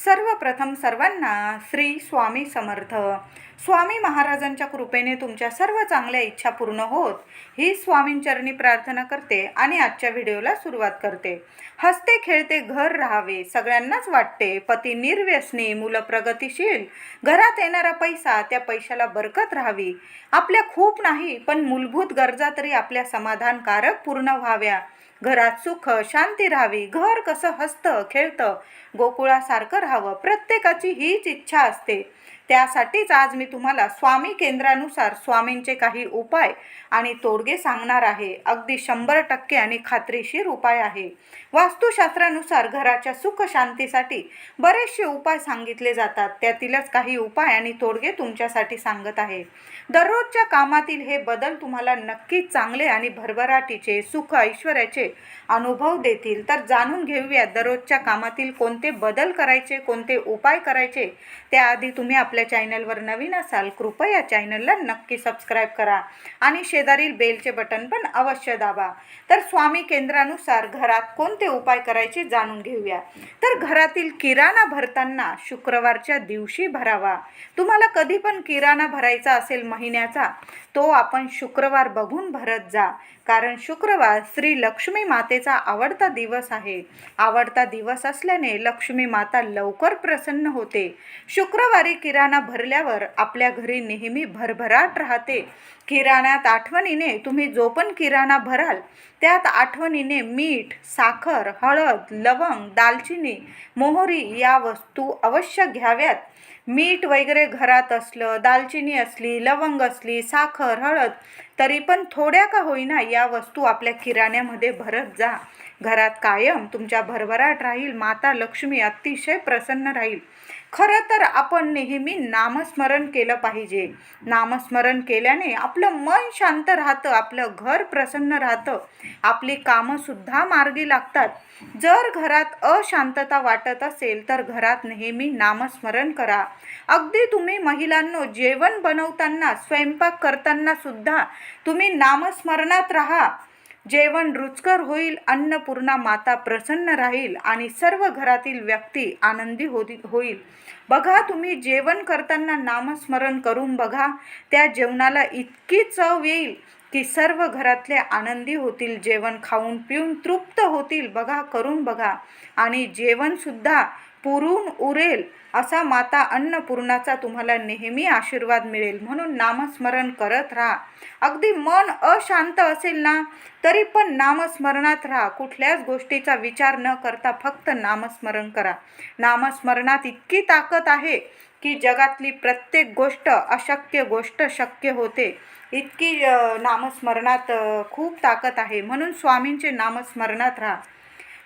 सर्वप्रथम सर्वांना श्री स्वामी समर्थ. स्वामी महाराजांच्या कृपेने तुमच्या सर्व चांगल्या इच्छा पूर्ण होत ही स्वामींचरणी प्रार्थना करते आणि आजच्या व्हिडिओला सुरुवात करते. हसते खेळते घर राहावे, सगळ्यांनाच वाटते पती निर्व्यसनी, मुलं प्रगतिशील, घरात येणारा पैसा त्या पैशाला बरकत राहावी. आपल्या खूप नाही पण मूलभूत गरजा तरी आपल्या समाधानकारक पूर्ण व्हाव्या. घरात सुख शांती राहावी, घर कसं हसतं खेळतं गोकुळासारखं राहावं, प्रत्येकाची हीच इच्छा असते. त्यासाठीच आज मी तुम्हाला स्वामी केंद्रानुसार स्वामींचे काही उपाय आणि तोडगे सांगणार आहे. अगदी 100% आणि खात्रीशीर उपाय आहे. वास्तुशास्त्रानुसार घराच्या सुख शांतीसाठी बरेचसे उपाय सांगितले जातात. त्यातीलच काही उपाय आणि तोडगे तुमच्यासाठी सांगत आहे. दररोजच्या कामातील हे बदल तुम्हाला नक्कीच चांगले आणि भरभराटीचे सुख ऐश्वर्याचे अनुभव देतील. तर जाणून घेऊया दररोजच्या कामातील कोणते बदल करायचे, कोणते उपाय करायचे. त्याआधी तुम्ही आपल्या चॅनलवर नवीन असाल कृपया चॅनलला नक्की सबस्क्राईब करा आणि शेजारील बेलचे बटन पण अवश्य दाबा. तर स्वामी केंद्रानुसार घरात कोणते उपाय करायचे जाणून घेऊया. तर घरातील किराणा भरताना शुक्रवारच्या दिवशी भरावा. तुम्हाला कधी पण किराणा भरायचा असेल महिन्याचा तो आपण शुक्रवार बघून भरत जा, कारण शुक्रवार श्री लक्ष्मी मातेचा आवडता दिवस आहे. आवडता दिवस असल्याने लक्ष्मी माता लवकर प्रसन्न होते. शुक्रवारी किराणा भरल्यावर आपल्या घरी नेहमी भरभराट राहते. किराण्यात आठवणीने तुम्ही जो पण किराणा भराल त्यात आठवणीने मीठ, साखर, हळद, लवंग, दालचिनी, मोहरी या वस्तू अवश्य घ्याव्यात. मीठ वगैरे घरात असलं, दालचिनी असली, लवंग असली, साखर, हळद तरी पण थोड्या का होईना या वस्तू आपल्या किराण्यामध्ये भरत जा. घरात कायम तुमच्या भरभराट राहील. माता लक्ष्मी अतिशय प्रसन्न राहील. खरं तर आपण नेहमी नामस्मरण केलं पाहिजे. नामस्मरण केल्याने आपलं मन शांत राहतं, आपलं घर प्रसन्न राहतं, आपली कामंसुद्धा मार्गी लागतात. जर घरात अशांतता वाटत असेल तर घरात नेहमी नामस्मरण करा. अगदी तुम्ही महिलांनो जेवण बनवताना, स्वयंपाक करताना सुद्धा तुम्ही नामस्मरणात राहा. जेवण रुचकर होईल, अन्नपूर्णा माता प्रसन्न राहील आणि सर्व घरातील व्यक्ती आनंदी होईल. बघा, तुम्ही जेवण करताना नामस्मरण करून बघा, त्या जेवणाला इतकी चव येईल की सर्व घरातले आनंदी होतील, जेवण खाऊन पिऊन तृप्त होतील. बघा, करून बघा आणि जेवणसुद्धा पुरून उरेल असा माता अन्नपूर्णाचा तुम्हाला नेहमी आशीर्वाद मिळेल. म्हणून नामस्मरण करत राहा. अगदी मन अशांत असेल ना तरी पण नामस्मरणात राहा. कुठल्याच गोष्टीचा विचार न करता फक्त नामस्मरण करा. नामस्मरणात इतकी ताकद आहे की जगातली प्रत्येक गोष्ट अशक्य गोष्ट शक्य होते. इतकी नामस्मरणात खूप ताकद आहे. म्हणून स्वामींचे नामस्मरणात राहा.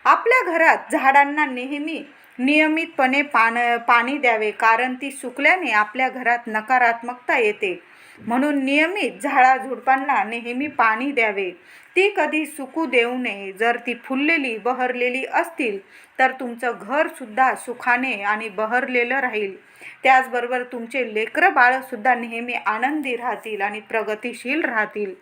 आपल्या घरात झाडांना नेहमी नियमितपणे पाणी द्यावे, कारण ती सुकल्याने आपल्या घरात नकारात्मकता येते. म्हणून नियमित झाडाझुडपांना नेहमी पाणी द्यावे. ती कधी सुकू देऊ नये. जर ती फुललेली बहरलेली असतील तर तुमचं घरसुद्धा सुखाने आणि बहरलेलं राहील. त्याचबरोबर तुमचे लेकरं बाळंसुद्धा नेहमी आनंदी राहतील आणि प्रगतिशील राहतील.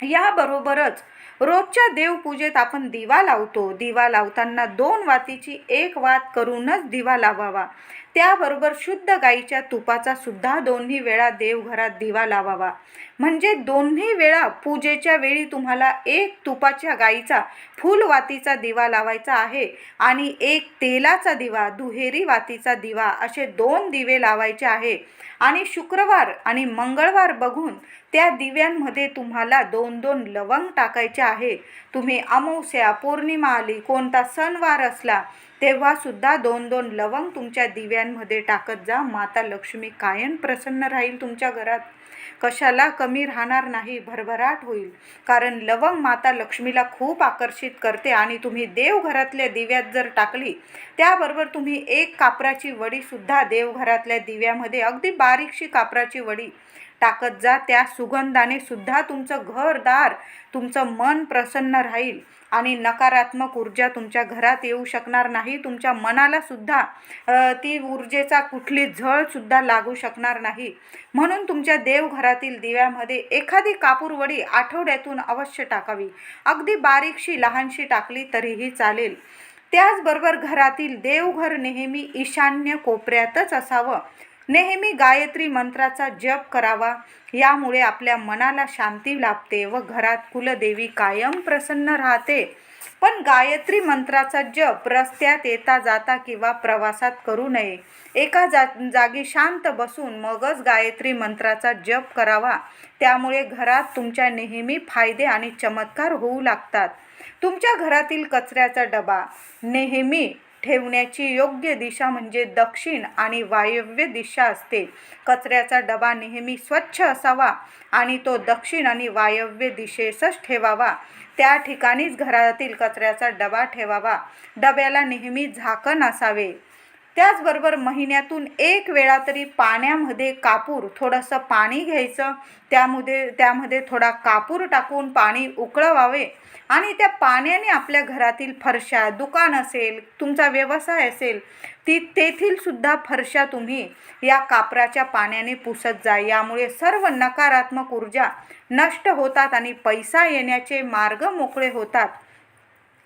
याबरोबरच रोजच्या देवपूजेत आपण दिवा लावतो. दिवा लावताना 2 वातीची 1 वात करूनच दिवा लावावा. त्याबरोबर शुद्ध गाईच्या तुपाचा सुद्धा दोन्ही वेळा देवघरात दिवा लावावा. म्हणजे दोन्ही वेळा पूजेच्या वेळी तुम्हाला 1 तुपाच्या गाईचा फुलवातीचा दिवा लावायचा आहे आणि 1 तेलाचा दिवा, दुहेरी वातीचा दिवा असे 2 दिवे लावायचे आहे. आणि शुक्रवार आणि मंगळवार बघून त्या दिव्यांमध्ये तुम्हाला 2-2 लवंग टाकायचे आहे. तुम्ही अमावस्या, पौर्णिमा आली, कोणता सणवार असला तेव्हा सुद्धा 2-2 लवंग तुमच्या दिव्यांमध्ये टाकत जा. माता लक्ष्मी कायम प्रसन्न राहील. तुमच्या घरात कशाला कमी राहणार नाही, भरभराट होईल. कारण लवंग माता लक्ष्मीला खूप आकर्षित करते. आणि तुम्ही देवघरातल्या दिव्यात जर टाकली त्याबरोबर तुम्ही 1 कापराची वडीसुद्धा देवघरातल्या दिव्यामध्ये, अगदी बारीकशी कापराची वडी टाकत जा. त्या सुगंधाने सुद्धा तुमचं घरदार, तुमचं मन प्रसन्न राहील आणि नकारात्मक ऊर्जा तुमच्या घरात येऊ शकणार नाही. तुमच्या मनाला सुद्धा ती ऊर्जेचा कुठली झळसुद्धा लागू शकणार नाही. म्हणून तुमच्या देवघरातील दिव्यामध्ये एखादी कापूरवडी आठवड्यातून अवश्य टाकावी. अगदी बारीकशी लहानशी टाकली तरीही चालेल. त्याचबरोबर घरातील देवघर नेहमी ईशान्य कोपऱ्यातच असावं. नेहमी गायत्री मंत्राचा जप करावा. यामुळे आपल्या मनाला शांती लाभते व घरात कुलदेवी कायम प्रसन्न राहते. पण गायत्री मंत्राचा जप रस्त्यात येता जाता किंवा प्रवासात करू नये. एका जागी शांत बसून मगच गायत्री मंत्राचा जप करावा. त्यामुळे घरात तुमच्या नेहमी फायदे आणि चमत्कार होऊ लागतात. तुमच्या घरातील कचऱ्याचा डबा नेहमी ठेवण्याची योग्य दिशा म्हणजे दक्षिण आणि वायव्य दिशा असते. कचऱ्याचा डबा नेहमी स्वच्छ असावा आणि तो दक्षिण आणि वायव्य दिशेसच ठेवावा. त्या ठिकाणीच घरातील कचऱ्याचा डबा ठेवावा. डब्याला नेहमी झाकण असावे. त्याचबरोबर महिन्यातून एक वेळा तरी पाण्यामध्ये कापूर थोडंसं पाणी घ्यायचं, त्यामध्ये थोडा कापूर टाकून पाणी उकळवावे आणि त्या पाण्याने आपल्या घरातील फरशा, दुकान असेल, तुमचा व्यवसाय असेल, तेथील सुद्धा फरशा तुम्ही या कापराच्या पाण्याने पुसत जा. यामुळे सर्व नकारात्मक ऊर्जा नष्ट होतात आणि पैसा येण्याचे मार्ग मोकळे होतात.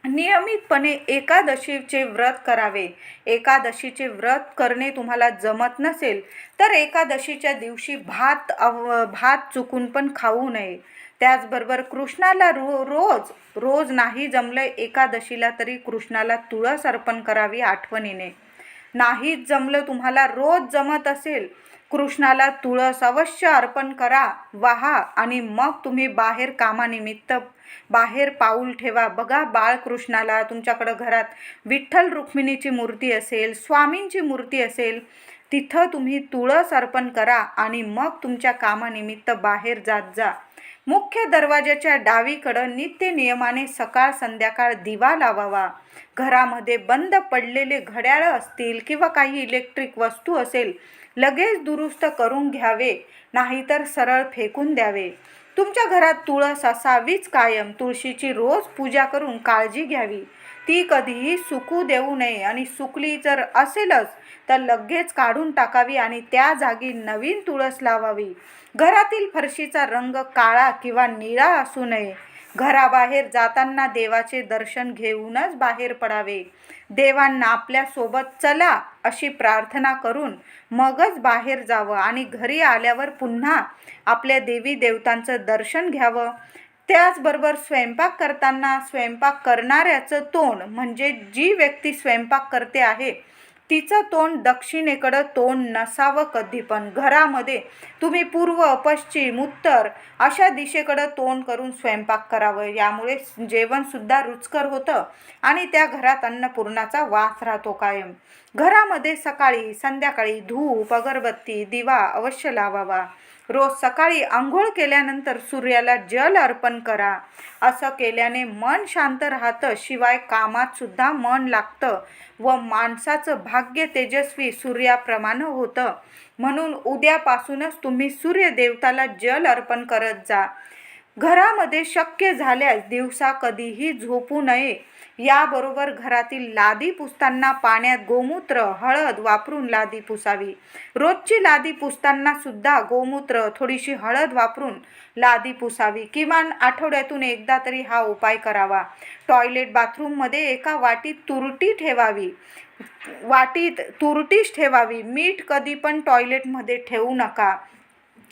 नियमितपणे एकादशीचे व्रत करावे. एकादशीचे व्रत करणे तुम्हाला जमत नसेल तर एकादशीच्या दिवशी भात चुकून पण खाऊ नये. त्याचबरोबर कृष्णाला रोज नाही जमलं एकादशीला तरी कृष्णाला तुळस अर्पण करावी आठवणीने. नाहीच जमलं, तुम्हाला रोज जमत असेल, कृष्णाला तुळस अवश्य अर्पण करा, वाहा आणि मग तुम्ही बाहेर कामानिमित्त बाहेर पाऊल ठेवा. बघा, बाळकृष्णाला तुमच्याकडं घरात विठ्ठल रुक्मिणीची मूर्ती असेल, स्वामींची मूर्ती असेल, तिथं तुम्ही तुळस अर्पण करा आणि मग तुमच्या कामानिमित्त बाहेर जात जा. मुख्य दरवाजाच्या डावीकडं नित्य नियमाने सकाळ संध्याकाळ दिवा लावावा. घरामध्ये बंद पडलेले घड्याळं असतील किंवा काही इलेक्ट्रिक वस्तू असेल, लगेच दुरुस्त करून घ्यावे, नाहीतर सरळ फेकून द्यावे. तुमच्या घरात तुळस असावीच कायम. तुळशीची रोज पूजा करून काळजी घ्यावी. ती कधीही सुकू देऊ नये आणि सुकली जर असेलच तर लगेच काढून टाकावी आणि त्या जागी नवीन तुळस लावावी. घरातील फरशीचा रंग काळा किंवा निळा असू नये. घराबाहेर जाताना देवाचे दर्शन घेऊनच बाहेर पडावे. देवांना आपल्यासोबत चला अशी प्रार्थना करून मगच बाहेर जावं आणि घरी आल्यावर पुन्हा आपल्या देवी देवतांचं दर्शन घ्यावं. त्याचबरोबर स्वयंपाक करताना स्वयंपाक करणाऱ्याचं तोंड म्हणजे जी व्यक्ती स्वयंपाक करते आहे तिचं तोंड दक्षिणेकडं तोंड नसावं कधी पण. घरामध्ये तुम्ही पूर्व, पश्चिम, उत्तर अशा दिशेकडं तोंड करून स्वयंपाक करावं. यामुळे जेवणसुद्धा रुचकर होतं आणि त्या घरात अन्नपूर्णाचा वास राहतो कायम. घरामध्ये सकाळी संध्याकाळी धूप, अगरबत्ती, दिवा अवश्य लावावा. रोज सकाळी आंघोळ केल्यानंतर सूर्याला जल अर्पण करा. असं केल्याने मन शांत राहतं, शिवाय कामात सुद्धा मन लागतं व माणसाचं भाग्य तेजस्वी सूर्याप्रमाणे होतं. म्हणून उद्यापासूनच तुम्ही सूर्यदेवताला जल अर्पण करत जा. घरामध्ये शक्य झाल्यास दिवसा कधीही झोपू नये. याबरोबर घरातील लादी पुसताना पाण्यात गोमूत्र, हळद वापरून लादी पुसावी. रोजची लादी पुसताना सुद्धा गोमूत्र, थोडीशी हळद वापरून लादी पुसावी. किमान आठवड्यातून एकदा तरी हा उपाय करावा. टॉयलेट बाथरूममध्ये एका वाटीत तुरटी ठेवावी. वाटीत तुरटीच ठेवावी. मीठ कधी पण टॉयलेटमध्ये ठेवू नका.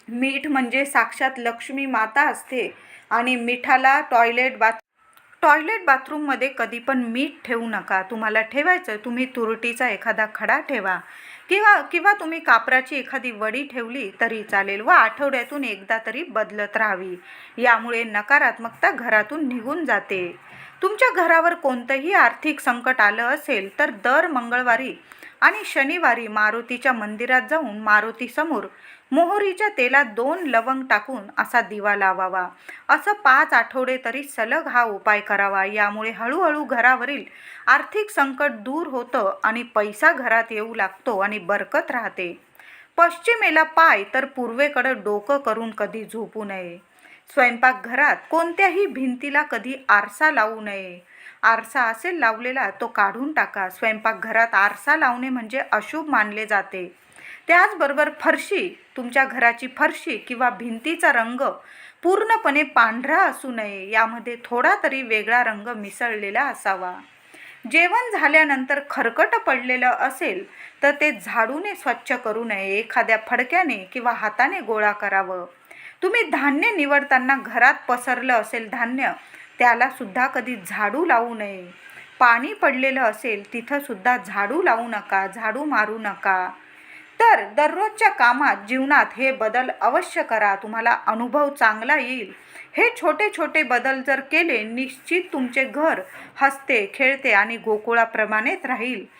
मीठ म्हणजे साक्षात लक्ष्मी माता असते आणि मिठाला टॉयलेट बाथरूममध्ये कधी पण मीठ ठेवू नका. तुम्हाला ठेवायचं, तुम्ही तुरटीचा एखादा खडा ठेवा किंवा तुम्ही कापराची एखादी वडी ठेवली तरी चालेल व आठवड्यातून एकदा तरी बदलत राहावी. यामुळे नकारात्मकता घरातून निघून जाते. तुमच्या घरावर कोणतंही आर्थिक संकट आलं असेल तर दर मंगळवारी आणि शनिवारी मारुतीच्या मंदिरात जाऊन मारुतीसमोर मोहरीच्या तेलात 2 लवंग टाकून असा दिवा लावावा. असं 5 आठवडे तरी सलग हा उपाय करावा. यामुळे हळूहळू घरावरील आर्थिक संकट दूर होतं आणि पैसा घरात येऊ लागतो आणि बरकत राहते. पश्चिमेला पाय तर पूर्वेकडं डोकं करून कधी झोपू नये. स्वयंपाकघरात कोणत्याही भिंतीला कधी आरसा लावू नये. आरसा असेल लावलेला तो काढून टाका. स्वयंपाकघरात आरसा लावणे म्हणजे अशुभ मानले जाते. त्याचबरोबर फरशी, तुमच्या घराची फरशी किंवा भिंतीचा रंग पूर्णपणे पांढरा असू नये. यामध्ये थोडा तरी वेगळा रंग मिसळलेला असावा. जेवण झाल्यानंतर खरकट पडलेलं असेल तर ते झाडूने स्वच्छ करू नये, एखाद्या फडक्याने किंवा हाताने गोळा करावं. तुम्ही धान्य निवडताना घरात पसरलं असेल धान्य, त्याला सुद्धा कधी झाडू लावू नये. पाणी पडलेलं असेल तिथं सुद्धा झाडू लावू नका, झाडू मारू नका. तर दररोजच्या कामात, जीवनात हे बदल अवश्य करा, तुम्हाला अनुभव चांगला येईल. हे छोटे छोटे बदल जर केले, निश्चित तुमचे घर हसते, खेळते आणि गोकुळाप्रमाणेच राहील.